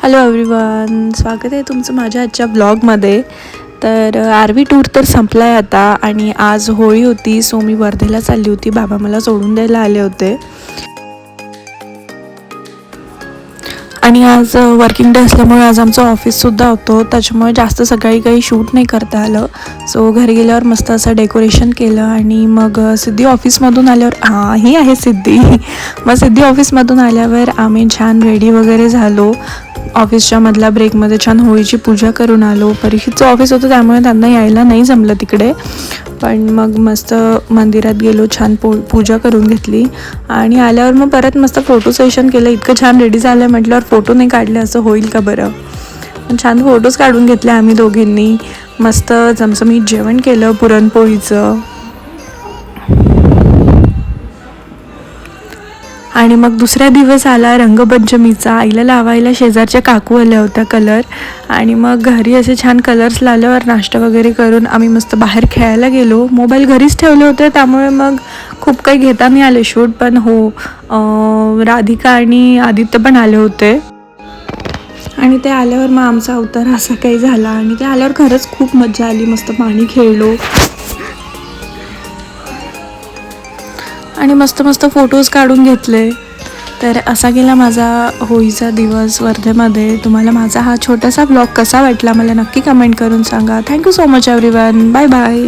Hello everyone, स्वागत आहे तुमचं माझ्या आजच्या ब्लॉगमध्ये. तर आरवी टूर तर संपला आहे आता आणि आज होळी होती, सो मी वर्धेला चालली होती. बाबा मला सोडून द्यायला आले होते आणि आज वर्किंग डे असल्यामुळे आज आमचं ऑफिससुद्धा होतं, त्याच्यामुळे जास्त सकाळी काही शूट नाही करता आलं. सो घरी गेल्यावर मस्त असं डेकोरेशन केलं आणि मग सिद्धी ऑफिसमधून आल्यावर ही आहे सिद्धी. मग सिद्धी ऑफिसमधून आल्यावर आम्ही छान रेडी वगैरे झालो. ऑफिसच्या मधल्या ब्रेकमध्ये छान होळीची पूजा करून आलो. परीक्षितचं ऑफिस होतं त्यामुळे त्यांना यायला नाही जमलं तिकडे, पण मग मस्त मंदिरात गेलो, छान पूजा करून घेतली आणि आल्यावर मग परत मस्त फोटो सेशन केलं. इतकं छान रेडी झालं म्हटल्यावर फोटो नाही काढले असं होईल का बरं. पण छान फोटोज काढून घेतले आम्ही दोघींनी. मस्त चमचमीत जेवण केलं पुरणपोळीचं आणि मग दुसरा दिवस आला रंगपंचमीचा. आईला लावायला शेजारच्या काकू आल्या होत्या कलर, आणि मग घरी असे छान कलर्स लावल्यावर नाश्ता वगैरे करून आम्ही मस्त बाहेर खेळायला गेलो. मोबाईल घरीच ठेवले होते त्यामुळे मग खूप काही घेता नाही आले शूट, पण राधिका आणि आदित्य पण आले होते आणि ते आल्यावर मग आमचा अवतार असा काही झाला. आणि ते आल्यावर खरंच खूप मजा आली, मस्त पाणी खेळलो आणि मस्त मस्त फोटोज काढून घेतले. तर असा गेला माझा होळीचा दिवस वर्धेमध्ये. तुम्हाला माझा हा छोटासा ब्लॉग कसा वाटला मला नक्की कमेंट करून सांगा. Thank you so much everyone. Bye bye.